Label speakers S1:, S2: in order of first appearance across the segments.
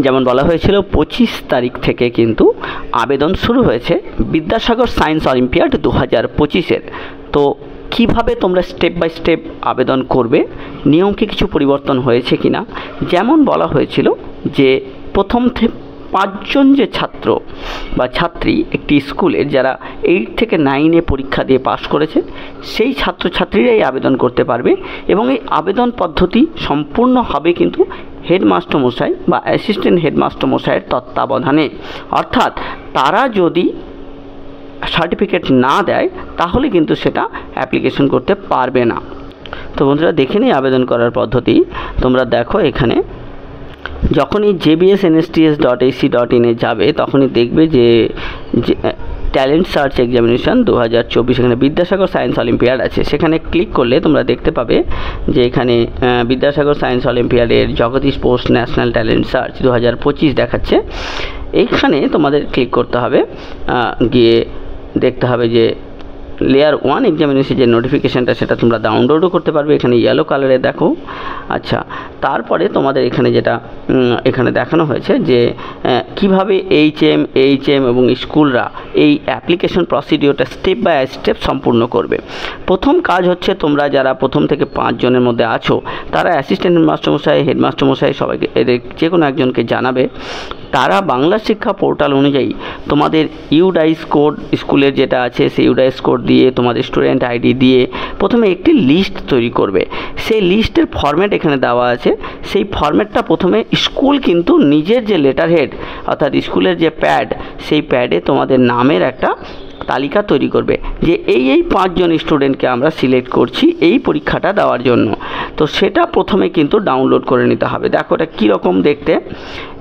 S1: যেমন বলা হয়েছিল 25 তারিখ থেকে কিন্তু আবেদন শুরু হয়েছে বিদ্যাসাগর সায়েন্স অলিম্পিয়াড 2025-এর। তো কিভাবে তোমরা স্টেপ বাই স্টেপ আবেদন করবে, নিয়ম কি কিছু পরিবর্তন হয়েছে কিনা? যেমন বলা হয়েছিল যে প্রথম 5 জন যে ছাত্র বা ছাত্রী একটি স্কুলের যারা 8 থেকে 9-এ পরীক্ষা দিয়ে পাশ করেছে সেই ছাত্রছাত্রীরাই আবেদন করতে পারবে, এবং এই আবেদন পদ্ধতি সম্পূর্ণ হবে কিন্তু হেডমাস্টার মশাই বা অ্যাসিস্ট্যান্ট হেডমাস্টার মশাইয়ের তত্ত্বাবধানে। অর্থাৎ তারা যদি সার্টিফিকেট না দেয় তাহলে কিন্তু সেটা অ্যাপ্লিকেশন করতে পারবে না। তো বন্ধুরা দেখে নিই আবেদন করার পদ্ধতি। তোমরা দেখো এখানে যখনই jbsnsts.ac.in-এ যাবে তখনই দেখবে যে ট্যালেন্ট সার্চ এক্সামিনেশন 2024 এখানে বিদ্যাসাগর সায়েন্স অলিম্পিয়াড আছে। সেখানে ক্লিক করলে তোমরা দেখতে পাবে যে এখানে বিদ্যাসাগর সায়েন্স অলিম্পিয়াডের Jagadish post national talent search 2025 দেখাচ্ছে। এইখানে তোমাদের ক্লিক করতে হবে, গিয়ে দেখতে হবে যে লেয়ার 1 এক্সামিনেশন যে নোটিফিকেশানটা সেটা তোমরা ডাউনলোডও করতে পারবে, এখানে ইয়েলো কালারে দেখো। আচ্ছা, তারপরে তোমাদের এখানে যেটা এখানে দেখানো হয়েছে যে কিভাবে এইচএম এবং স্কুলরা এই অ্যাপ্লিকেশন প্রসিডিওরটা স্টেপ বাই স্টেপ সম্পূর্ণ করবে। প্রথম কাজ হচ্ছে তোমরা যারা প্রথম থেকে 5 জনের মধ্যে আছো তারা অ্যাসিস্ট্যান্ট মাস্টারমশাই, হেডমাস্টারমশাই সবাইকে এদের যে কোনো একজনকে জানাবে। তারা বাংলা শিক্ষা পোর্টাল অনুযায়ী তোমাদের ইউডাইস কোড স্কুলের যেটা আছে সেই ইউডাইস কোড দিয়ে তোমাদের স্টুডেন্ট আইডি দিয়ে প্রথমে একটি লিস্ট তৈরি করবে। সেই লিস্টের ফরম্যাট এখানে দেওয়া আছে। সেই ফরম্যাটটা প্রথমে স্কুল কিন্তু নিজের যে লেটার হেড অর্থাৎ স্কুলের যে প্যাড সেই প্যাডে তোমাদের নামের একটা তালিকা তৈরি করবে যে এই 5 জন স্টুডেন্টকে আমরা সিলেক্ট করছি এই পরীক্ষাটা দেওয়ার জন্য। তো সেটা প্রথমে কিন্তু ডাউনলোড করে নিতে হবে। দেখো এটা কীরকম দেখতে,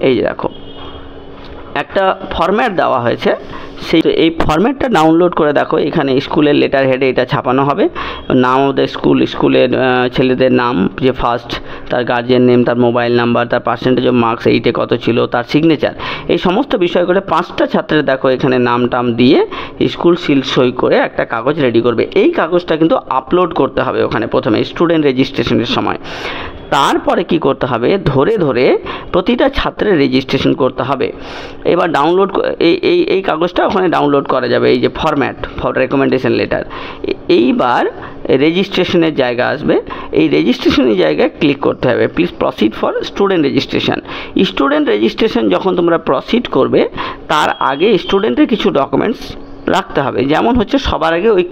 S1: এই যে দেখো একটা ফরম্যাট দেওয়া হয়েছে। এই ফরম্যাটটা ডাউনলোড করে দেখো, এখানে স্কুলের লেটার হেডে এটা ছাপানো হবে, নাম অফ দ্য স্কুলের ছেলেদের নাম, যে ফার্স্ট, তার গার্জিয়ান নেম, তার মোবাইল নাম্বার, তার পার্সেন্টেজ অফ মার্কস 8-এ কত ছিল, তার সিগনেচার, এই সমস্ত বিষয় করে 5টা ছাত্রের দেখো এখানে নাম টাম দিয়ে স্কুল সিল সই করে একটা কাগজ রেডি করবে। এই কাগজটা কিন্তু আপলোড করতে হবে ওখানে প্রথমে স্টুডেন্ট রেজিস্ট্রেশনের সময়। তারপরে কি করতে হবে, ধরে ধরে প্রতিটা ছাত্রের রেজিস্ট্রেশন করতে হবে। এবার ডাউনলোড এই কাগজটা ওখানে ডাউনলোড করা যাবে, এই যে ফরম্যাট ফর রেকমেন্ডেশন লেটার। এইবার রেজিস্ট্রেশনের জায়গা আসবে, এই রেজিস্ট্রেশনের জায়গায় ক্লিক করতে হবে, please proceed for student registration. Student registration যখন তোমরা প্রসিড করবে তার আগে স্টুডেন্টের কিছু ডকুমেন্টস রাখতে হবে। যেমন হচ্ছে সবার আগে ওই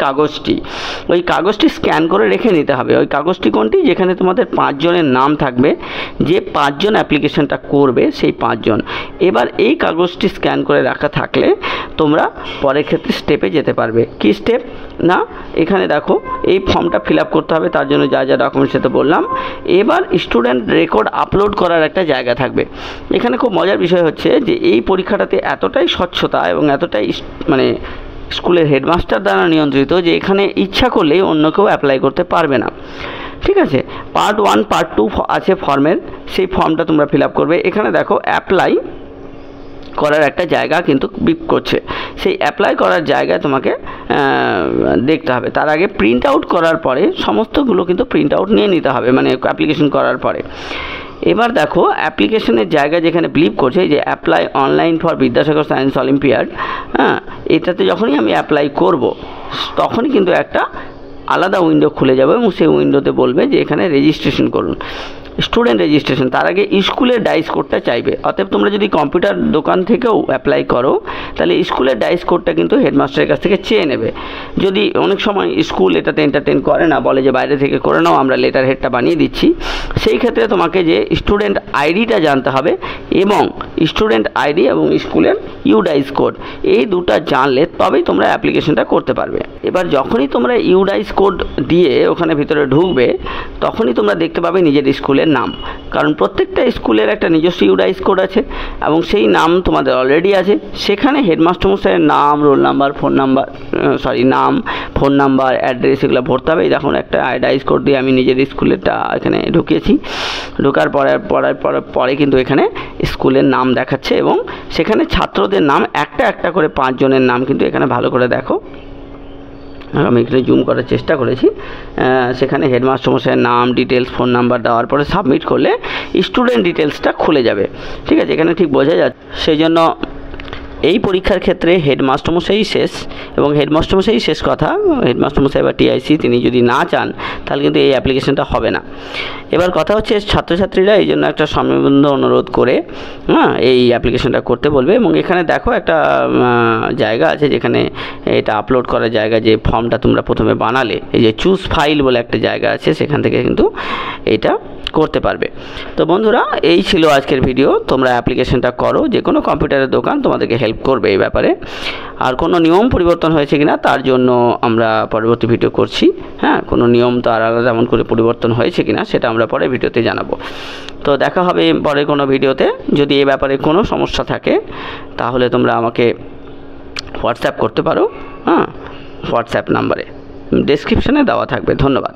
S1: কাগজটি স্ক্যান করে রেখে নিতে হবে। ওই কাগজটি কোনটি, যেখানে তোমাদের 5 জনের নাম থাকবে, যে 5 জন অ্যাপ্লিকেশনটা করবে সেই 5 জন। এবার এই কাগজটি স্ক্যান করে রাখা থাকলে তোমরা পরের ক্ষেত্রে স্টেপে যেতে পারবে। কি স্টেপ না, এখানে দেখো এই ফর্মটা ফিল আপ করতে হবে, তার জন্য যা যা ডকুমেন্টস সেটা বললাম। এবার স্টুডেন্ট রেকর্ড আপলোড করার একটা জায়গা থাকবে। এখানে খুব মজার বিষয় হচ্ছে যে এই পরীক্ষাটাতে এতটাই স্বচ্ছতা এবং এতটাই মানে স্কুলের হেডমাস্টার দ্বারা নিয়ন্ত্রিত যে এখানে ইচ্ছা করলেই অন্য কেউ অ্যাপ্লাই করতে পারবে না। ঠিক আছে, পার্ট 1 পার্ট 2 আছে ফর্মের, সেই ফর্মটা তোমরা ফিল আপ করবে। এখানে দেখো অ্যাপ্লাই করার একটা জায়গা কিন্তু বিপ করছে, সেই অ্যাপ্লাই করার জায়গায় তোমাকে দেখতে হবে। তার আগে প্রিন্ট আউট করার পরে সমস্তগুলো কিন্তু প্রিন্ট আউট নিয়ে নিতে হবে, মানে অ্যাপ্লিকেশন করার পরে। এবার দেখো অ্যাপ্লিকেশনের জায়গা যেখানে ব্লিপ করছে, যে apply online for Vidyasagar science olympiad, এটাতে যখনই আমি অ্যাপ্লাই করব তখনই কিন্তু একটা আলাদা উইন্ডো খুলে যাবে এবং সেই উইন্ডোতে বলবে যে এখানে রেজিস্ট্রেশন করুন, স্টুডেন্ট রেজিস্ট্রেশন। তার আগে স্কুলের ডাইস কোডটা চাইবে। অতএব তোমরা যদি কম্পিউটার দোকান থেকেও অ্যাপ্লাই করো তাহলে স্কুলের ডাইস কোডটা কিন্তু হেডমাস্টারের কাছ থেকে চেয়ে নেবে। যদি অনেক সময় স্কুল এটাতে এন্টারটেন করে না, বলে যে বাইরে থেকে করে নাও, আমরা লেটার হেডটা বানিয়ে দিচ্ছি, সেই ক্ষেত্রে তোমাকে যে স্টুডেন্ট আইডিটা জানতে হবে এবং স্টুডেন্ট আইডি এবং স্কুলের ইউডাইস কোড, এই দুটো জানলে তবেই তোমরা অ্যাপ্লিকেশনটা করতে পারবে। এবার যখনই তোমরা ইউডাইস কোড দিয়ে ওখানে ভিতরে ঢুকবে তখনই তোমরা দেখতে পাবে নিজের স্কুলের নাম, কারণ প্রত্যেকটা স্কুলের একটা নিজস্ব ইউডাইস কোড আছে এবং সেই নাম তোমাদের অলরেডি আছে। সেখানে হেডমাস্টার মশাইয়ের নাম, রোল নাম্বার, নাম, ফোন নাম্বার, অ্যাড্রেস এগুলো ভরতে হবে। দেখুন একটা ইউডাইস কোড দিয়ে আমি নিজের স্কুলেরটা এখানে ঢুকিয়েছি। ঢোকার পরে কিন্তু এখানে স্কুলের নাম দেখাচ্ছে এবং সেখানে ছাত্রদের নাম একটা একটা করে 5 জনের নাম কিন্তু এখানে ভালো করে দেখো আমি এখানে জুম করার চেষ্টা করেছি। সেখানে হেডমাস্টার মশাইয়ের নাম, ডিটেলস, ফোন নাম্বার দেওয়ার পরে সাবমিট করলে স্টুডেন্ট ডিটেলসটা খুলে যাবে। ঠিক আছে, এখানে ঠিক বোঝা যাচ্ছে। সেই জন্য এই পরীক্ষার ক্ষেত্রে হেডমাস্টারমশাই শেষ, এবং হেডমাস্টারমশাই শেষ কথা, হেডমাস্টারমশাই বা টিআইসি তিনি যদি না চান তাহলে কিন্তু এই অ্যাপ্লিকেশনটা হবে না। এবার কথা হচ্ছে ছাত্রছাত্রীরা এই জন্য একটা সময়বদ্ধ অনুরোধ করে এই অ্যাপ্লিকেশনটা করতে বলবে। এবং এখানে দেখো একটা জায়গা আছে যেখানে এটা আপলোড করার জায়গা, যে ফর্মটা তোমরা প্রথমে বানালে, এই যে চুজ ফাইল বলে একটা জায়গা আছে, সেখান থেকে কিন্তু এটা করতে পারবে। তো বন্ধুরা, এই ছিল আজকের ভিডিও। তোমরা অ্যাপ্লিকেশনটা করো, যে কোনো কম্পিউটারের দোকান তোমাদেরকে হেল্প করবে এই ব্যাপারে। আর কোনো নিয়ম পরিবর্তন হয়েছে কিনা তার জন্য আমরা পরবর্তী ভিডিও করছি। হ্যাঁ, কোনো নিয়ম তো আর আলাদা এমন করে পরিবর্তন হয়েছে কিনা সেটা আমরা পরে ভিডিওতে জানাবো। তো দেখা হবে পরে কোনো ভিডিওতে। যদি এই ব্যাপারে কোনো সমস্যা থাকে তাহলে তোমরা আমাকে হোয়াটসঅ্যাপ করতে পারো। হোয়াটসঅ্যাপ নাম্বারে ডেসক্রিপশানে দেওয়া থাকবে। ধন্যবাদ।